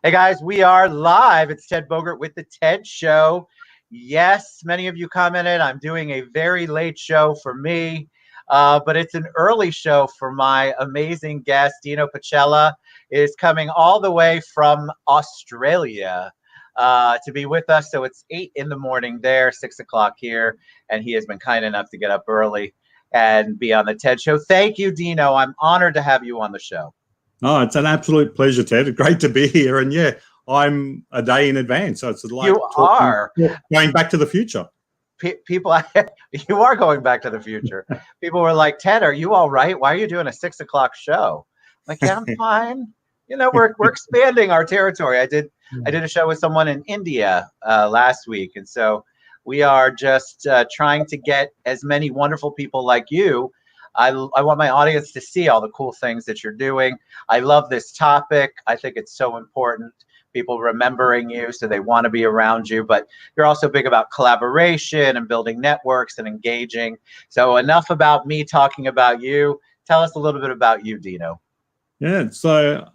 Hey guys, we are live. It's Ted Bogert with the TED Show. Yes, many of you commented. I'm doing a very late show for me, but it's an early show for my amazing guest. Dino Pacella is coming all the way from Australia to be with us. So it's 8 in the morning there, 6 o'clock here, and he has been kind enough to get up early and be on the TED Show. Thank you, Dino. I'm honored to have you on the show. Oh, it's an absolute pleasure, Ted. Great to be here. And yeah, I'm a day in advance. So it's like going back to the future. People, you are going back to the future. People were like, Ted, are you all right? Why are you doing a 6 o'clock show? I'm like, yeah, I'm fine. You know, we're expanding our territory. I did a show with someone in India last week. And so we are just trying to get as many wonderful people like you. I want my audience to see all the cool things that you're doing. I love this topic. I think it's so important. People remembering you, so they want to be around you. But you're also big about collaboration and building networks and engaging. So enough about me talking about you. Tell us a little bit about you, Dino. Yeah, so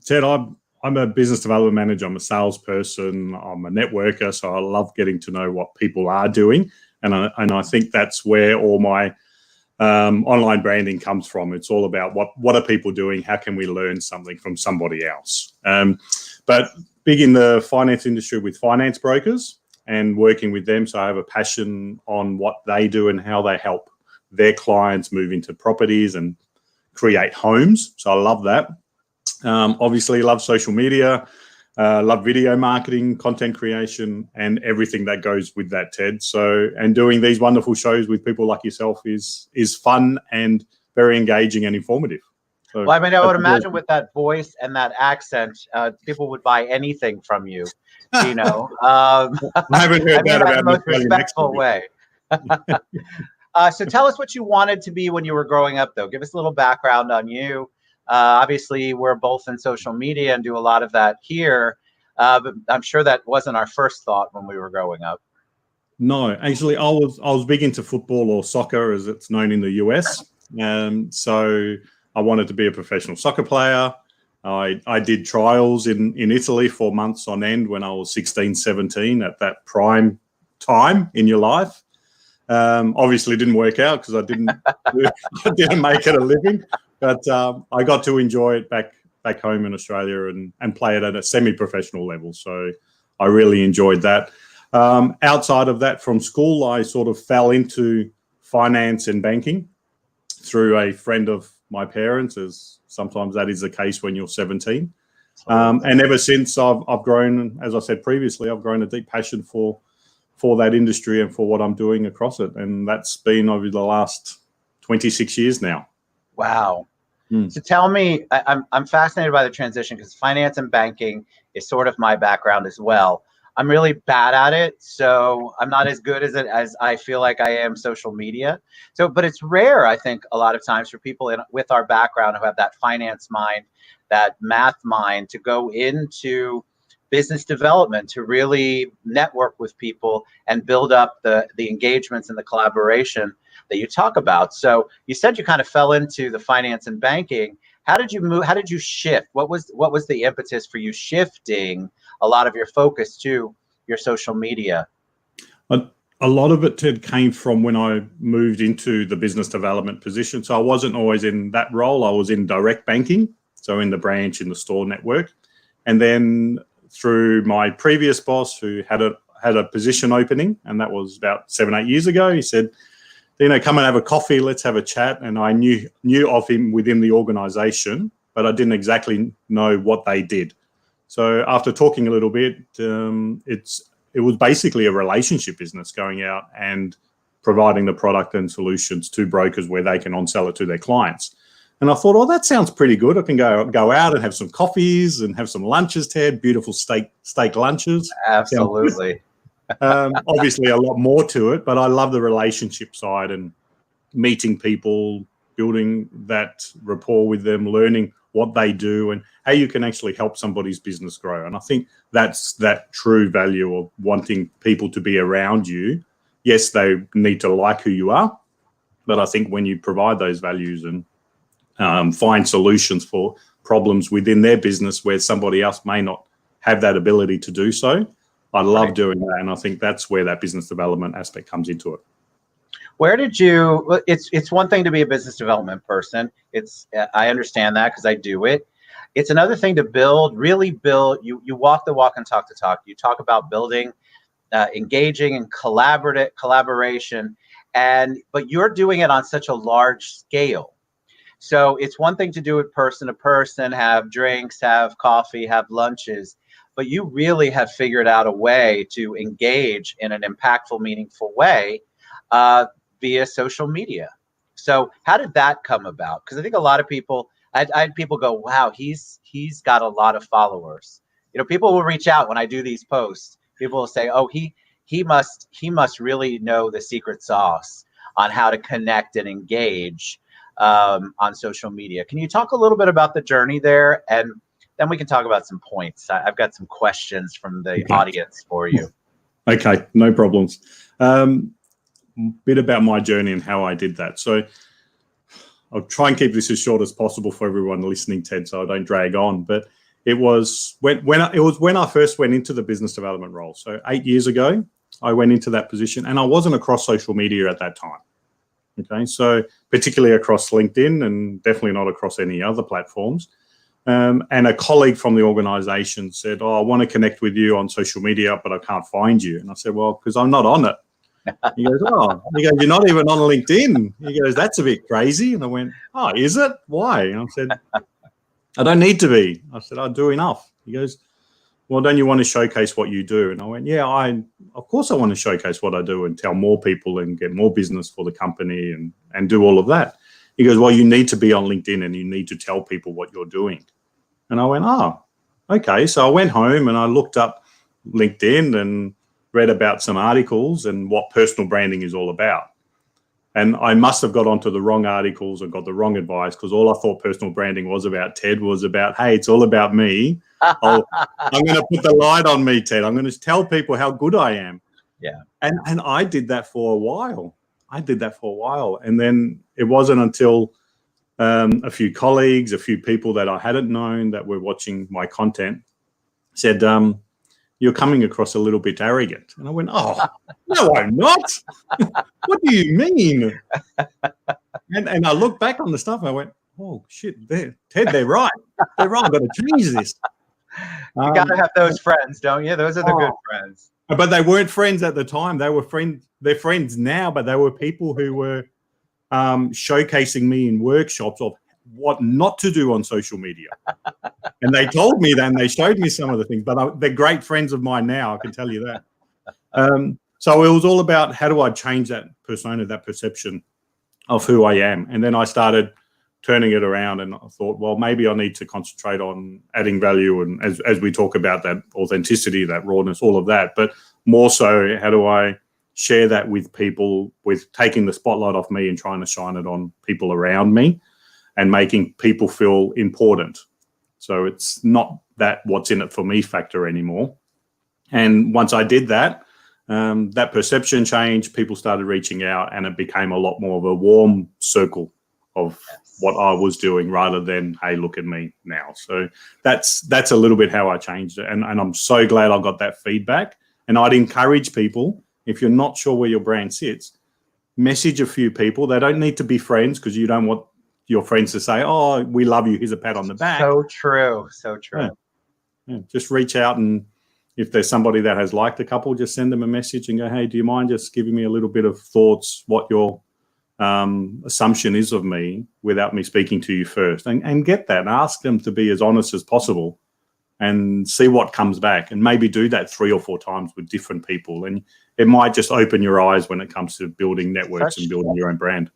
Ted, I'm a business development manager. I'm a salesperson. I'm a networker. So I love getting to know what people are doing. And I think that's where all my online branding comes from. It's all about what are people doing? How can we learn something from somebody else? But big in the finance industry with finance brokers and working with them. So I have a passion on what they do and how they help their clients move into properties and create homes. So I love that. Obviously love social media, love video marketing, content creation, and everything that goes with that, Ted. So, and doing these wonderful shows with people like yourself is fun and very engaging and informative. So, well, I mean, I would imagine with that voice and that accent, people would buy anything from you, you know. I haven't heard that about the most respectful way. So tell us what you wanted to be when you were growing up, though. Give us a little background on you. Obviously, we're both in social media and do a lot of that here, but I'm sure that wasn't our first thought when we were growing up. No, actually, I was big into football, or soccer as it's known in the US. So I wanted to be a professional soccer player. I did trials in Italy for months on end when I was 16, 17 at that prime time in your life. Obviously didn't work out because I didn't make it a living, but I got to enjoy it back home in Australia and play it at a semi-professional level. So I really enjoyed that. Outside of that, from school, I sort of fell into finance and banking through a friend of my parents, as sometimes that is the case when you're 17. And ever since I've grown, as I said previously, I've grown a deep passion for that industry and for what I'm doing across it. And that's been over the last 26 years now. Wow. So tell me, I'm fascinated by the transition because finance and banking is sort of my background as well. I'm really bad at it, so I'm not as good as it as I feel like I am social media. So, but it's rare, I think, a lot of times for people with our background who have that finance mind, that math mind, to go into business development, to really network with people and build up the engagements and the collaboration that you talk about. So you said you kind of fell into the finance and banking. How did you move? How did you shift? What was the impetus for you shifting a lot of your focus to your social media? A lot of it, Ted, came from when I moved into the business development position. So I wasn't always in that role. I was in direct banking, so in the branch, in the store network. And then through my previous boss, who had a position opening, and that was about 7-8 years ago, he said, Dino, come and have a coffee, let's have a chat. And I knew of him within the organization, but I didn't exactly know what they did. So after talking a little bit, it was basically a relationship business, going out and providing the product and solutions to brokers where they can on-sell it to their clients. And I thought, oh, that sounds pretty good. I can go out and have some coffees and have some lunches, Ted, beautiful steak lunches. Absolutely. Obviously a lot more to it, but I love the relationship side and meeting people, building that rapport with them, learning what they do and how you can actually help somebody's business grow. And I think that's that true value of wanting people to be around you. Yes, they need to like who you are, but I think when you provide those values and find solutions for problems within their business where somebody else may not have that ability to do so, I love Right. doing that. And I think that's where that business development aspect comes into it. Where did you? It's one thing to be a business development person. I understand that because I do it. It's another thing to really build. You walk the walk and talk the talk. You talk about building, engaging in collaboration, but you're doing it on such a large scale. So it's one thing to do it person to person, have drinks, have coffee, have lunches, but you really have figured out a way to engage in an impactful, meaningful way uh, via social media. So how did that come about? Because I think a lot of people, I had people go, "Wow, he's got a lot of followers." You know, people will reach out when I do these posts. People will say, "Oh, he must really know the secret sauce on how to connect and engage on social media." Can you talk a little bit about the journey there, and then we can talk about some points. I've got some questions from the audience for you. Okay, no problems. Bit about my journey and how I did that. So I'll try and keep this as short as possible for everyone listening, Ted, so I don't drag on. But it was when I first went into the business development role. So 8 years ago, I went into that position, and I wasn't across social media at that time. Okay, so particularly across LinkedIn, and definitely not across any other platforms. And a colleague from the organization said, "Oh, I want to connect with you on social media, but I can't find you." And I said, "Well, because I'm not on it." He goes, "Oh," he goes, "You're not even on LinkedIn." He goes, "That's a bit crazy." And I went, "Oh, is it? Why?" And I said, "I don't need to be." I said, "I do enough." He goes, "Well, don't you want to showcase what you do?" And I went, "Yeah, of course I want to showcase what I do and tell more people and get more business for the company and do all of that." He goes, "Well, you need to be on LinkedIn and you need to tell people what you're doing." And I went, "Oh, okay." So I went home and I looked up LinkedIn and read about some articles and what personal branding is all about. And I must have got onto the wrong articles and got the wrong advice, because all I thought personal branding was about, Ted, was about, hey, it's all about me. I'm going to put the light on me, Ted. I'm going to tell people how good I am. Yeah. And I did that for a while. And then it wasn't until a few colleagues, a few people that I hadn't known that were watching my content said, "You're coming across a little bit arrogant." And I went, "Oh, no, I'm not." "What do you mean?" And I looked back on the stuff and I went, "Oh, shit, Ted, they're right. They're right. I've got to change this." You got to have those friends, don't you? Those are the good friends. But they weren't friends at the time. They're friends now, but they were people who were showcasing me in workshops of what not to do on social media. And they told me that, and they showed me some of the things, but they're great friends of mine now, I can tell you that. So it was all about, how do I change that persona, that perception of who I am? And then I started turning it around, and I thought, well, maybe I need to concentrate on adding value, and as we talk about that authenticity, that rawness, all of that, but more so, how do I share that with people, with taking the spotlight off me and trying to shine it on people around me and making people feel important. So it's not that what's in it for me factor anymore. And once I did that, that perception changed, people started reaching out, and it became a lot more of a warm circle of what I was doing, rather than, hey, look at me now. So that's a little bit how I changed it. And I'm so glad I got that feedback. And I'd encourage people, if you're not sure where your brand sits, message a few people. They don't need to be friends, because you don't want your friends to say, "Oh, we love you, here's a pat on the back." So true. Yeah. Just reach out, and if there's somebody that has liked a couple, just send them a message and go, "Hey, do you mind just giving me a little bit of thoughts, what your assumption is of me, without me speaking to you first?" And get that, and ask them to be as honest as possible and see what comes back, and maybe do that 3 or 4 times with different people. And it might just open your eyes when it comes to building networks and building your own brand.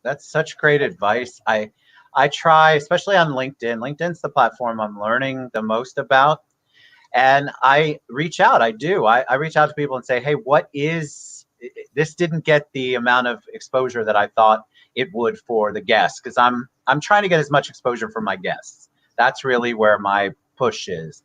That's such great advice. I try, especially on LinkedIn. LinkedIn's the platform I'm learning the most about. And I reach out. I reach out to people and say, "Hey, this didn't get the amount of exposure that I thought it would for the guests," because I'm trying to get as much exposure for my guests. That's really where my push is.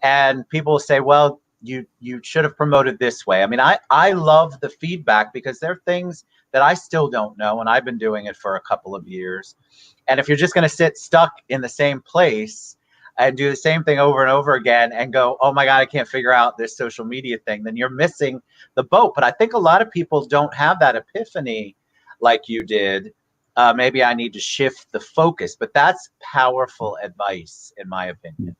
And people say, "Well, you should have promoted this way." I mean, I love the feedback, because there are things that I still don't know, and I've been doing it for a couple of years. And if you're just going to sit stuck in the same place, and do the same thing over and over again and go, oh my God, I can't figure out this social media thing, then you're missing the boat. But I think a lot of people don't have that epiphany like you did. Maybe I need to shift the focus, but that's powerful advice, in my opinion.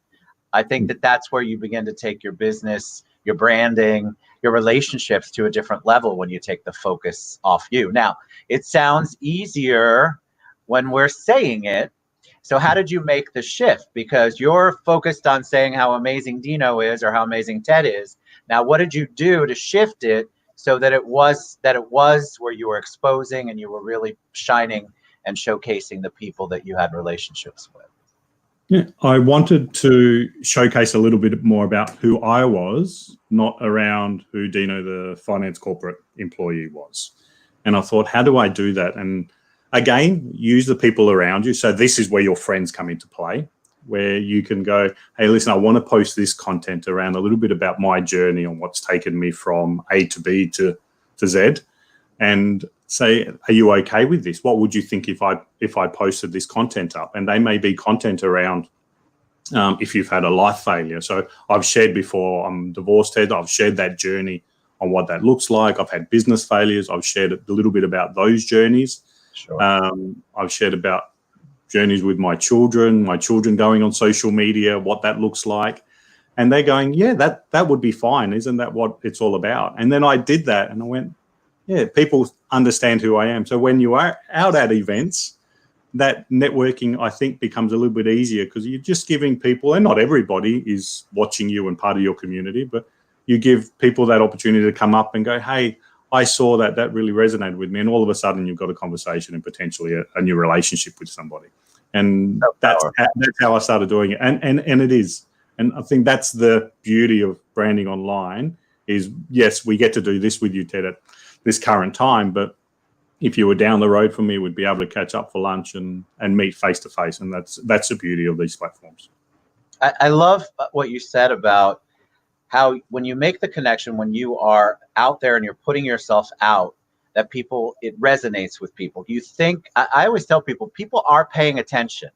I think that that's where you begin to take your business, your branding, your relationships to a different level when you take the focus off you. Now, it sounds easier when we're saying it. So how did you make the shift? Because you're focused on saying how amazing Dino is or how amazing Ted is. Now, what did you do to shift it so that it was where you were exposing and you were really shining and showcasing the people that you had relationships with? Yeah, I wanted to showcase a little bit more about who I was, not around who Dino, the finance corporate employee, was. And I thought, how do I do that? And again, use the people around you. So this is where your friends come into play, where you can go, hey, listen, I want to post this content around a little bit about my journey on what's taken me from A to B to Z, and say, are you okay with this? What would you think if I posted this content up? And they may be content around if you've had a life failure. So I've shared before, I'm divorced, Ted. I've shared that journey on what that looks like. I've had business failures. I've shared a little bit about those journeys. Sure. I've shared about journeys with my children going on social media, what that looks like. And they're going, yeah, that would be fine. Isn't that what it's all about? And then I did that and I went, yeah, people understand who I am. So when you are out at events, that networking, I think, becomes a little bit easier because you're just giving people, and not everybody is watching you and part of your community, but you give people that opportunity to come up and go, hey, I saw that really resonated with me. And all of a sudden you've got a conversation and potentially a new relationship with somebody. And that's how I started doing it. And it is. And I think that's the beauty of branding online is, yes, we get to do this with you, Ted, at this current time, but if you were down the road from me, we'd be able to catch up for lunch and meet face to face. And that's the beauty of these platforms. I love what you said about how when you make the connection, when you are out there and you're putting yourself out, that it resonates with people. I always tell people are paying attention.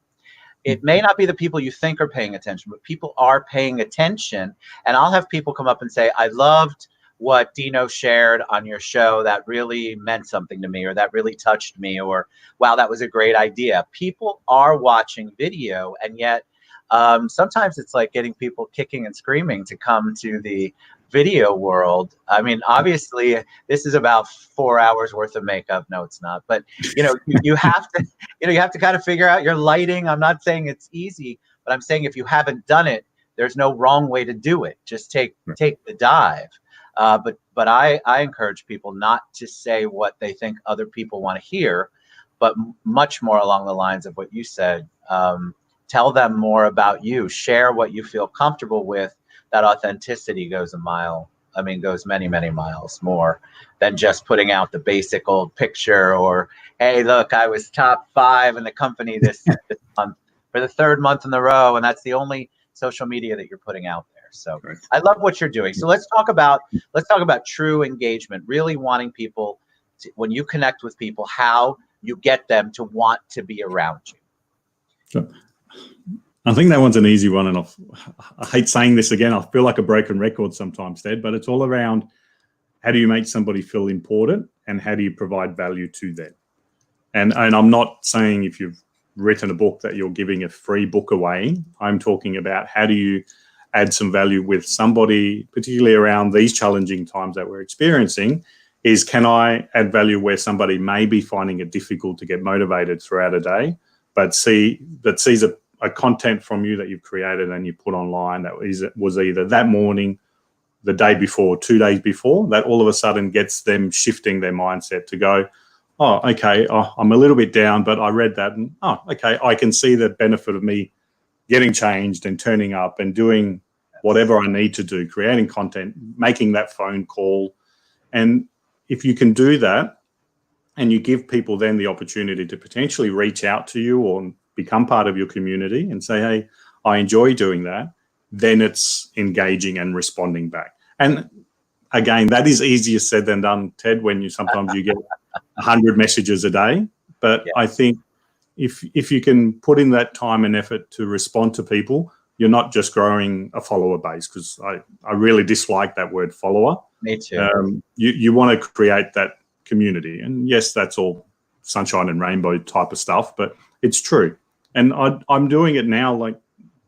It may not be the people you think are paying attention, but people are paying attention. And I'll have people come up and say, I loved what Dino shared on your show. That really meant something to me, or that really touched me, or wow, that was a great idea. People are watching video, and yet sometimes it's like getting people kicking and screaming to come to the video world. I mean, obviously this is about 4 hours worth of makeup. No, it's not. But you have to kind of figure out your lighting. I'm not saying it's easy, but I'm saying if you haven't done it, there's no wrong way to do it. Just take the dive. But I encourage people not to say what they think other people want to hear, but much more along the lines of what you said. Tell them more about you. Share what you feel comfortable with. That authenticity goes goes many, many miles more than just putting out the basic old picture or, hey, look, I was top 5 in the company this month for the 3rd month in a row. And that's the only social media that you're putting out there. So right. I love what you're doing. So let's talk about true engagement, really wanting people to, when you connect with people, how you get them to want to be around you. Sure. I think that one's an easy one, and I hate saying this again. I feel like a broken record sometimes, Ted, but it's all around how do you make somebody feel important and how do you provide value to them? And I'm not saying if you've written a book that you're giving a free book away. I'm talking about how do you add some value with somebody, particularly around these challenging times that we're experiencing, is can I add value where somebody may be finding it difficult to get motivated throughout a day, but sees a content from you that you've created and you put online that was either that morning, the day before, 2 days before, that all of a sudden gets them shifting their mindset to go, oh, okay, I'm a little bit down, but I read that and, oh, okay, I can see the benefit of me getting changed and turning up and doing whatever I need to do, creating content, making that phone call. And if you can do that and you give people then the opportunity to potentially reach out to you or become part of your community and say, hey, I enjoy doing that, then it's engaging and responding back. And again, that is easier said than done, Ted, when sometimes you get 100 messages a day. But yeah. I think if you can put in that time and effort to respond to people, you're not just growing a follower base, because I really dislike that word follower. Me too. You want to create that community. And yes, that's all sunshine and rainbow type of stuff, but it's true. And I'm doing it now. Like,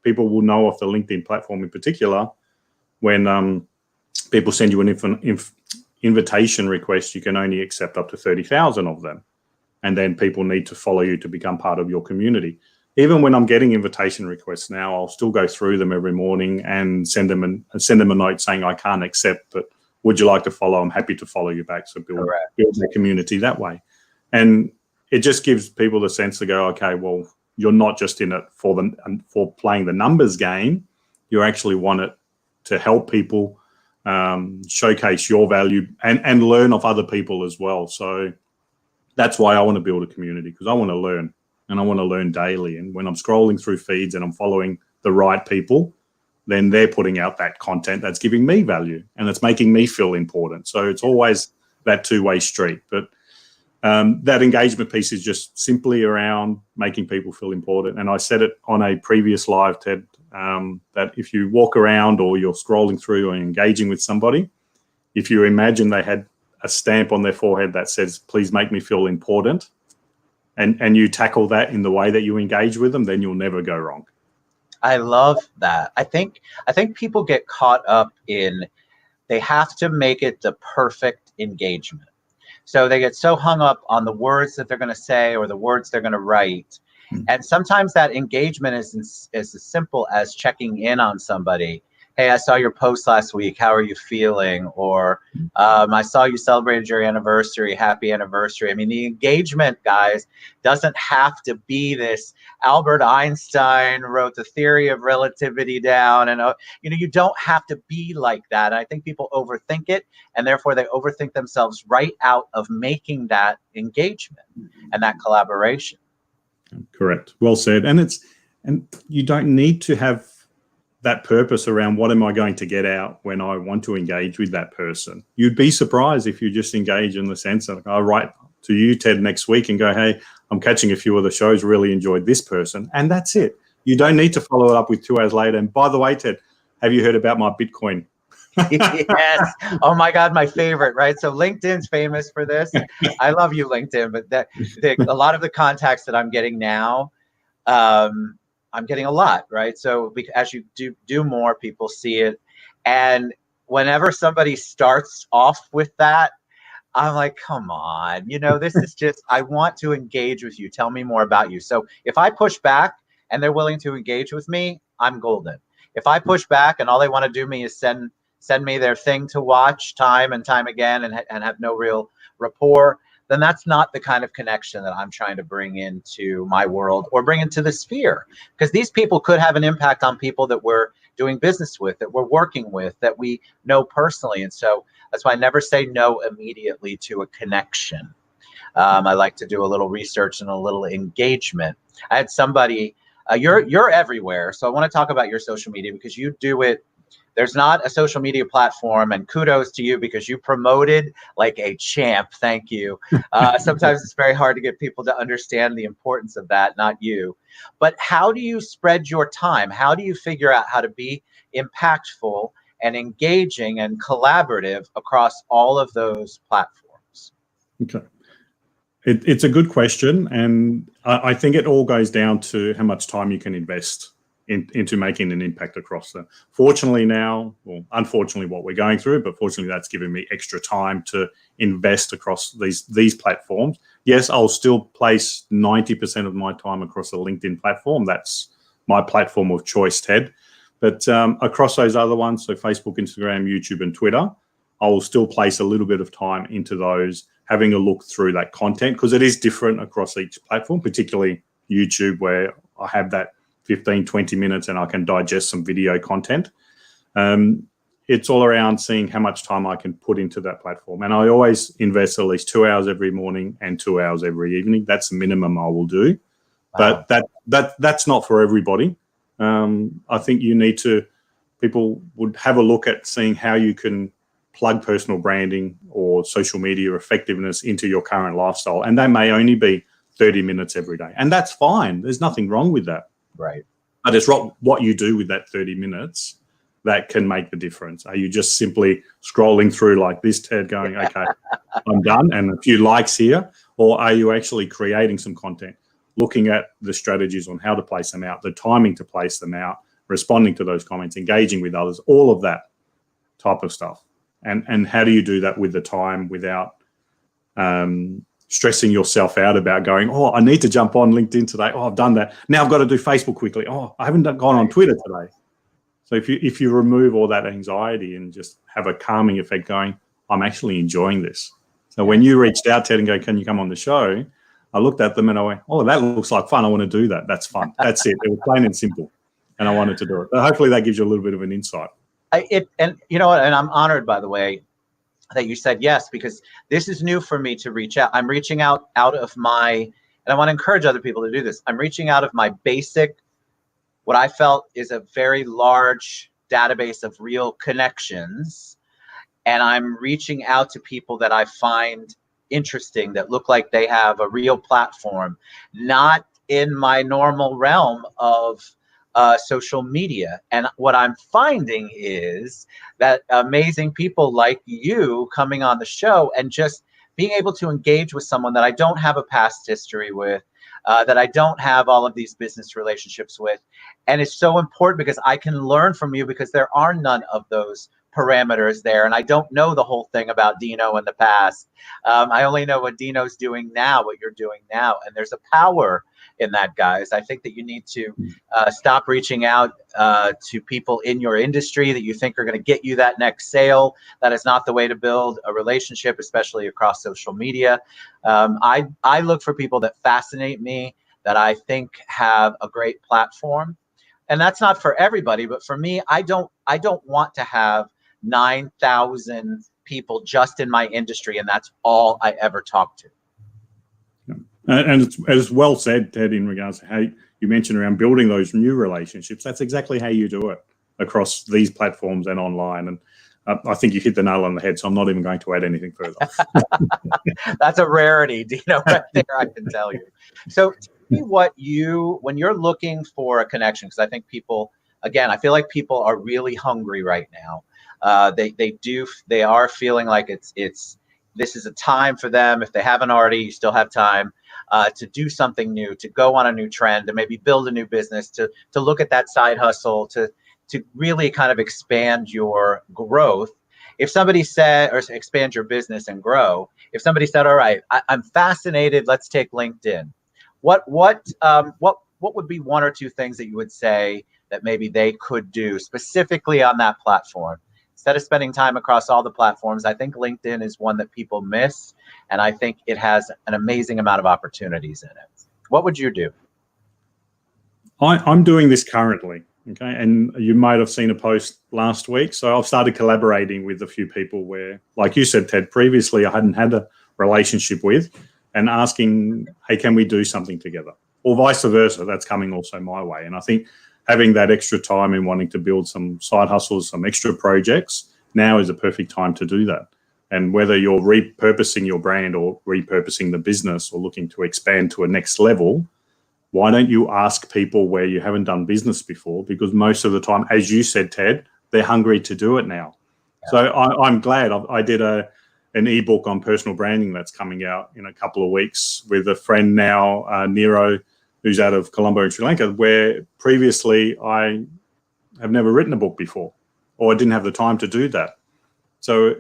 people will know off the LinkedIn platform in particular, when people send you an invitation request, you can only accept up to 30,000 of them. And then people need to follow you to become part of your community. Even when I'm getting invitation requests now, I'll still go through them every morning and send them a note saying, I can't accept, but would you like to follow? I'm happy to follow you back. So build a community that way. And it just gives people the sense to go, okay, well, you're not just in it for playing the numbers game. You actually want it to help people, showcase your value and learn off other people as well. So that's why I want to build a community, because I want to learn, and I want to learn daily. And when I'm scrolling through feeds and I'm following the right people, then they're putting out that content that's giving me value and it's making me feel important. So it's always that two-way street. But that engagement piece is just simply around making people feel important. And I said it on a previous live, Ted, that if you walk around or you're scrolling through or engaging with somebody, if you imagine they had a stamp on their forehead that says, please make me feel important, and you tackle that in the way that you engage with them, then you'll never go wrong. I love that. I think people get caught up in, they have to make it the perfect engagement. So they get so hung up on the words that they're going to say or the words they're going to write. And sometimes that engagement is as simple as checking in on somebody. Hey, I saw your post last week. How are you feeling? Or I saw you celebrated your anniversary. Happy anniversary. I mean, the engagement, guys, doesn't have to be this Albert Einstein wrote the theory of relativity down. And, you don't have to be like that. I think people overthink it, and therefore they overthink themselves right out of making that engagement and that collaboration. Correct. Well said. And you don't need to have that purpose around what am I going to get out when I want to engage with that person. You'd be surprised if you just engage in the sense that I write to you, Ted, next week and go, hey, I'm catching a few of the shows, really enjoyed this person. And that's it. You don't need to follow it up with 2 hours later. And by the way, Ted, have you heard about my Bitcoin? Yes. Oh my God, my favorite, right? So LinkedIn's famous for this. I love you, LinkedIn, but a lot of the contacts that I'm getting now, I'm getting a lot, right? So as you do more, people see it. And whenever somebody starts off with that, I'm like, come on, this is just, I want to engage with you. Tell me more about you. So if I push back and they're willing to engage with me, I'm golden. If I push back and all they want to do me is send me their thing to watch time and time again and have no real rapport, then that's not the kind of connection that I'm trying to bring into my world or bring into the sphere. Because these people could have an impact on people that we're doing business with, that we're working with, that we know personally. And so that's why I never say no immediately to a connection. I like to do a little research and a little engagement. I had somebody, you're everywhere. So I want to talk about your social media because you do it. There's not a social media platform, and kudos to you because you promoted like a champ. Thank you. Sometimes it's very hard to get people to understand the importance of that, not you. But how do you spread your time? How do you figure out how to be impactful and engaging and collaborative across all of those platforms? Okay. It's a good question, and I think it all goes down to how much time you can invest into making an impact across them. Fortunately now, well, unfortunately what we're going through, but fortunately that's given me extra time to invest across these platforms. Yes, I'll still place 90% of my time across the LinkedIn platform. That's my platform of choice, Ted. But across those other ones, so Facebook, Instagram, YouTube, and Twitter, I will still place a little bit of time into those, having a look through that content, because it is different across each platform, particularly YouTube, where I have that 15, 20 minutes and I can digest some video content. It's all around seeing how much time I can put into that platform. And I always invest at least 2 hours every morning and 2 hours every evening. That's the minimum I will do. Wow. But that's not for everybody. I think people would have a look at seeing how you can plug personal branding or social media effectiveness into your current lifestyle. And that may only be 30 minutes every day. And that's fine. There's nothing wrong with that. Right. But it's what you do with that 30 minutes that can make the difference. Are you just simply scrolling through like this, Ted, going, okay, I'm done, and a few likes here? Or are you actually creating some content, looking at the strategies on how to place them out, the timing to place them out, responding to those comments, engaging with others, all of that type of stuff? And how do you do that with the time without stressing yourself out about going, oh, I need to jump on LinkedIn today. Oh, I've done that. Now I've got to do Facebook quickly. Oh, I haven't gone on Twitter today. So if you remove all that anxiety and just have a calming effect going, I'm actually enjoying this. So when you reached out, Ted, and go, can you come on the show? I looked at them and I went, oh, that looks like fun. I want to do that. That's fun. That's it. It was plain and simple. And I wanted to do it. But hopefully that gives you a little bit of an insight. And you know what? And I'm honored, by the way, that you said yes, because this is new for me to reach out. I'm reaching out of my, and I want to encourage other people to do this. I'm reaching out of my basic, what I felt is a very large database of real connections. And I'm reaching out to people that I find interesting, that look like they have a real platform, not in my normal realm of social media. And what I'm finding is that amazing people like you coming on the show and just being able to engage with someone that I don't have a past history with, that I don't have all of these business relationships with. And it's so important because I can learn from you, because there are none of those parameters there. And I don't know the whole thing about Dino in the past. I only know what Dino's doing now, what you're doing now. And there's a power in that, guys. I think that you need to stop reaching out to people in your industry that you think are going to get you that next sale. That is not the way to build a relationship, especially across social media. I look for people that fascinate me, that I think have a great platform. And that's not for everybody, but for me, I don't want to have 9,000 people just in my industry, and that's all I ever talk to. And it's well said, Ted, in regards to how you mentioned around building those new relationships. That's exactly how you do it across these platforms and online. And I think you hit the nail on the head, so I'm not even going to add anything further. That's a rarity, Dino, right there, I can tell you. So tell me what when you're looking for a connection, because I think people, again, I feel like people are really hungry right now. They are feeling like this is a time for them. If they haven't already, you still have time to do something new, to go on a new trend, to maybe build a new business, to look at that side hustle, to really kind of expand your growth. If somebody said, or expand your business and grow, if somebody said, all right, I'm fascinated, let's take LinkedIn. What would be one or two things that you would say that maybe they could do specifically on that platform? Instead of spending time across all the platforms, I think LinkedIn is one that people miss, and I think it has an amazing amount of opportunities in it. What would you do? I'm doing this currently, okay? And you might have seen a post last week. So I've started collaborating with a few people where, like you said, Ted, previously I hadn't had a relationship with, and asking, hey, can we do something together? Or vice versa, that's coming also my way. And I think having that extra time and wanting to build some side hustles, some extra projects, now is a perfect time to do that. And whether you're repurposing your brand or repurposing the business or looking to expand to a next level, why don't you ask people where you haven't done business before? Because most of the time, as you said, Ted, they're hungry to do it now. Yeah. So I'm glad I did an ebook on personal branding that's coming out in a couple of weeks with a friend now, Nero, who's out of Colombo in Sri Lanka, where previously I have never written a book before, or I didn't have the time to do that. So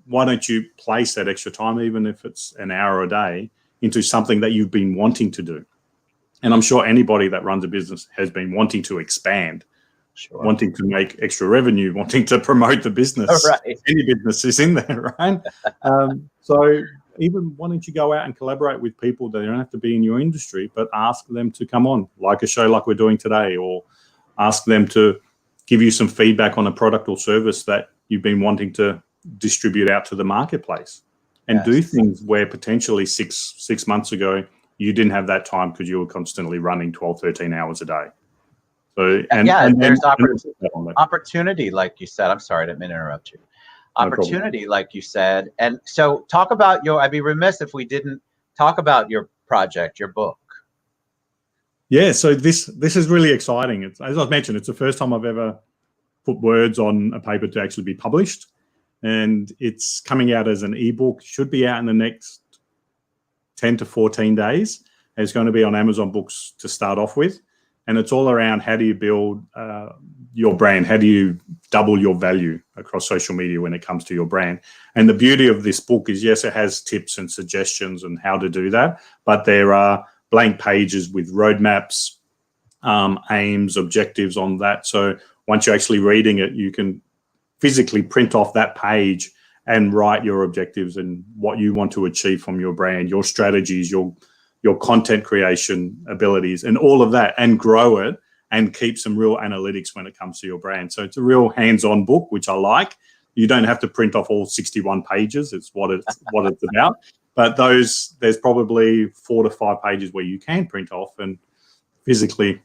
why don't you place that extra time, even if it's an hour a day, into something that you've been wanting to do? And I'm sure anybody that runs a business has been wanting to expand, wanting to make extra revenue, wanting to promote the business. Right. Any business is in there, right? So even why don't you go out and collaborate with people that don't have to be in your industry, but ask them to come on, like a show like we're doing today, or ask them to give you some feedback on a product or service that you've been wanting to distribute out to the marketplace, and do things where potentially six months ago you didn't have that time because you were constantly running 12, 13 hours a day. So there's opportunity, like you said. I'm sorry, I didn't mean to interrupt you. Opportunity, like you said. And so talk about I'd be remiss if we didn't talk about your project, your book. Yeah, so this is really exciting. It's, as I've mentioned, it's the first time I've ever put words on a paper to actually be published, and it's coming out as an ebook. Should be out in the next 10 to 14 days. It's going to be on Amazon Books to start off with, and it's all around how do you build your brand, how do you double your value across social media when it comes to your brand. And the beauty of this book is, yes, it has tips and suggestions on how to do that, but there are blank pages with roadmaps, aims, objectives on that. So once you're actually reading it, you can physically print off that page and write your objectives and what you want to achieve from your brand, your strategies, your content creation abilities, and all of that, and grow it and keep some real analytics when it comes to your brand. So it's a real hands-on book, which I like. You don't have to print off all 61 pages. It's what it's about. But there's probably 4 to 5 pages where you can print off and physically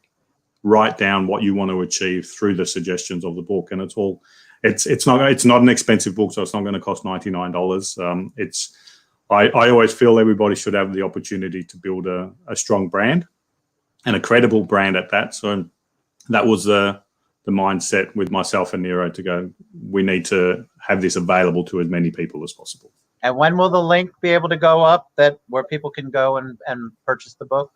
write down what you want to achieve through the suggestions of the book. And it's not an expensive book, so it's not going to cost $99. I always feel everybody should have the opportunity to build a strong brand and a credible brand at that. So that was the mindset with myself and Nero to go, we need to have this available to as many people as possible. And when will the link be able to go up where people can go and purchase the book?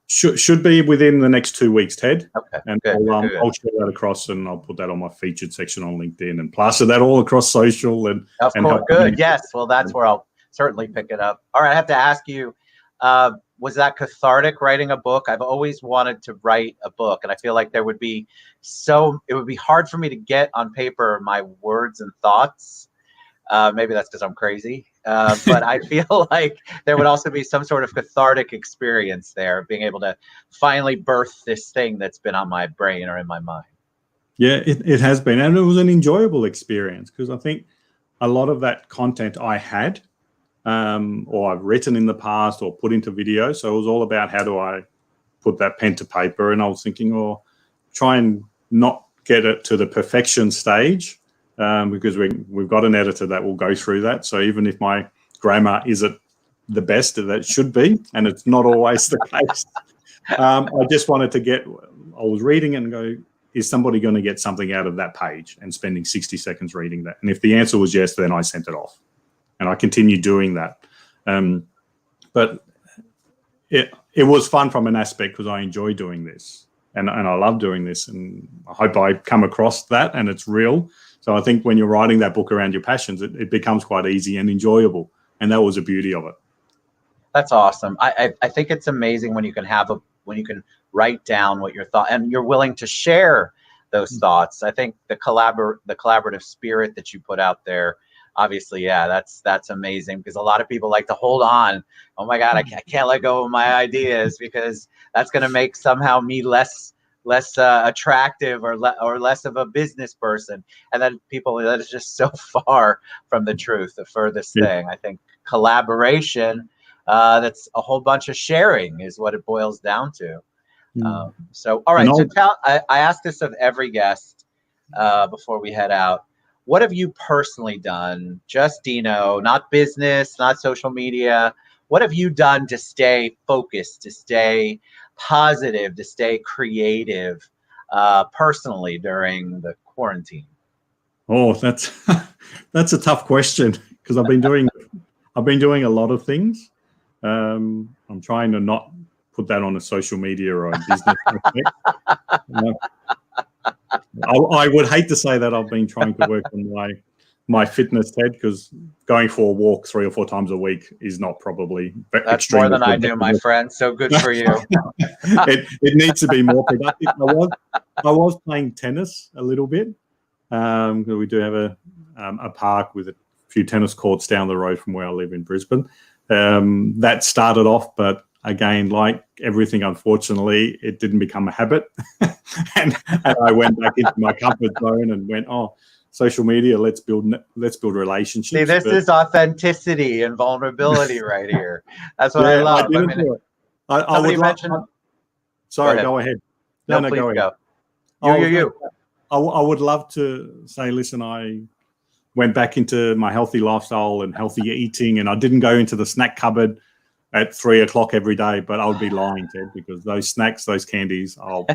Should be within the next 2 weeks, Ted. Okay. And good. I'll share that across, and I'll put that on my featured section on LinkedIn and plaster that all across social. And of course, good. Yes. Well, that's where I'll certainly pick it up. All right. I have to ask you, was that cathartic writing a book? I've always wanted to write a book, and I feel like it would be hard for me to get on paper my words and thoughts. Maybe that's because I'm crazy, but I feel like there would also be some sort of cathartic experience there, being able to finally birth this thing that's been on my brain or in my mind. Yeah, it has been, and it was an enjoyable experience because I think a lot of that content I had or I've written in the past or put into video. So it was all about how do I put that pen to paper, and I was thinking, try and not get it to the perfection stage. Because we've got an editor that will go through that. So even if my grammar isn't the best that it should be, and it's not always the case, I just wanted to I was reading it and go, is somebody going to get something out of that page, and spending 60 seconds reading that? And if the answer was yes, then I sent it off. And I continued doing that. But it was fun from an aspect because I enjoy doing this. And I love doing this. And I hope I come across that and it's real. So I think when you're writing that book around your passions, it becomes quite easy and enjoyable. And that was the beauty of it. That's awesome. I think it's amazing when you can write down what your thought, and you're willing to share those thoughts. I think the collaborative spirit that you put out there, obviously, yeah, that's amazing, because a lot of people like to hold on. Oh my God, I can't let go of my ideas because that's going to make somehow me less attractive or less of a business person. And then that is just so far from the truth, the furthest thing. I think collaboration, that's a whole bunch of sharing is what it boils down to. So, all right. So I ask this of every guest before we head out. What have you personally done, just Dino, not business, not social media? What have you done to stay focused, to stay positive, to stay creative personally during the quarantine? Oh, that's a tough question, because I've been doing a lot of things. I'm trying to not put that on a social media or a business aspect. I would hate to say that I've been trying to work on my fitness, Ted, because going for a walk 3 or 4 times a week is not probably that's more than I do, my friend. So good for you. it needs to be more productive. I was playing tennis a little bit. We do have a park with a few tennis courts down the road from where I live in Brisbane. That started off, but again, like everything, unfortunately, it didn't become a habit. and I went back into my comfort zone and went, social media, let's build relationships. See, this is authenticity and vulnerability right here. That's what I love. I would mention. Sorry, go ahead. No, please go. You. I would love to say, listen, I went back into my healthy lifestyle and healthy eating, and I didn't go into the snack cupboard at 3 o'clock every day, but I would be lying, Ted, because those snacks, those candies, I've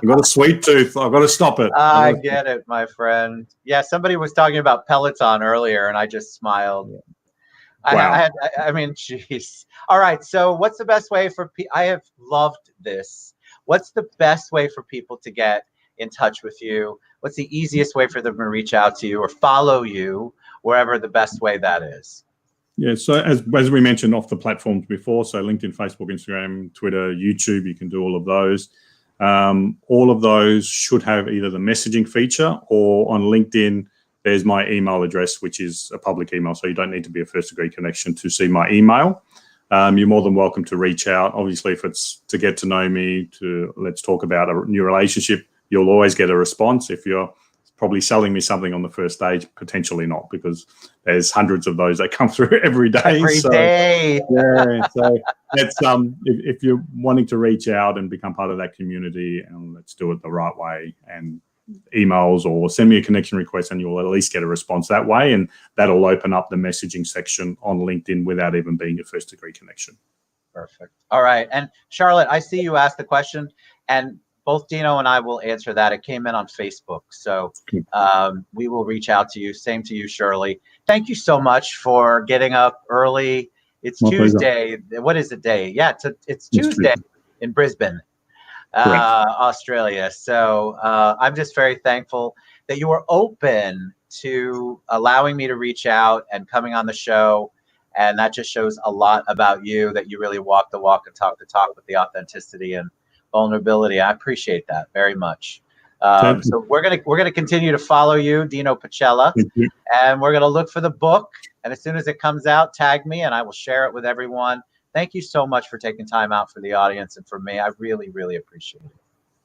got a sweet tooth. I've got to stop it. I get it, my friend. Yeah, somebody was talking about Peloton earlier, and I just smiled. Yeah. I Wow. mean, jeez. All right. So, what's the best way for I have loved this. What's the best way for people to get in touch with you? What's the easiest way for them to reach out to you or follow you, wherever the best way that is? Yeah. So as we mentioned off the platforms before, so LinkedIn, Facebook, Instagram, Twitter, YouTube, you can do all of those. All of those should have either the messaging feature, or on LinkedIn, there's my email address, which is a public email. So you don't need to be a first degree connection to see my email. You're more than welcome to reach out. Obviously, if it's to get to know me, to let's talk about a new relationship, you'll always get a response. If you're probably selling me something on the first stage, potentially not, because there's hundreds of those that come through every day. Every day. Yeah. So that's if you're wanting to reach out and become part of that community, and let's do it the right way, and emails or send me a connection request, and you'll at least get a response that way, and that'll open up the messaging section on LinkedIn without even being a first degree connection. Perfect. All right. And Charlotte, I see you asked the question, and both Dino and I will answer that. It came in on Facebook, so we will reach out to you. Same to you, Shirley. Thank you so much for getting up early. It's My Tuesday. Pleasure. What is the day? Yeah, it's Tuesday in Brisbane, Australia. So I'm just very thankful that you were open to allowing me to reach out and coming on the show. And that just shows a lot about you, that you really walk the walk and talk the talk with the authenticity and vulnerability. I appreciate that very much. So we're gonna continue to follow you, Dino Pacella, and we're gonna look for the book. And as soon as it comes out, tag me, and I will share it with everyone. Thank you so much for taking time out for the audience and for me. I really, really appreciate it.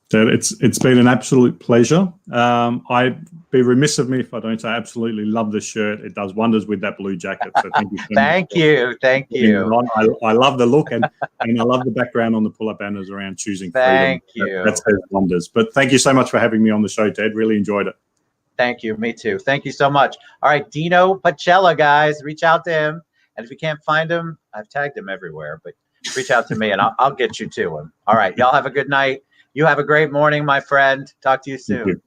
So it's been an absolute pleasure. I'd be remiss of me if I don't say I absolutely love the shirt. It does wonders with that blue jacket. So thank you. Thank you. I love the look, and I love the background on the pull-up banners around choosing freedom. Thank you. That says wonders. But thank you so much for having me on the show, Ted. Really enjoyed it. Thank you. Me too. Thank you so much. All right, Dino Pacella, guys, reach out to him. And if you can't find him, I've tagged him everywhere, but reach out to me and I'll get you to him. All right, y'all have a good night. You have a great morning, my friend. Talk to you soon.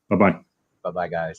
Bye-bye. Bye-bye, guys.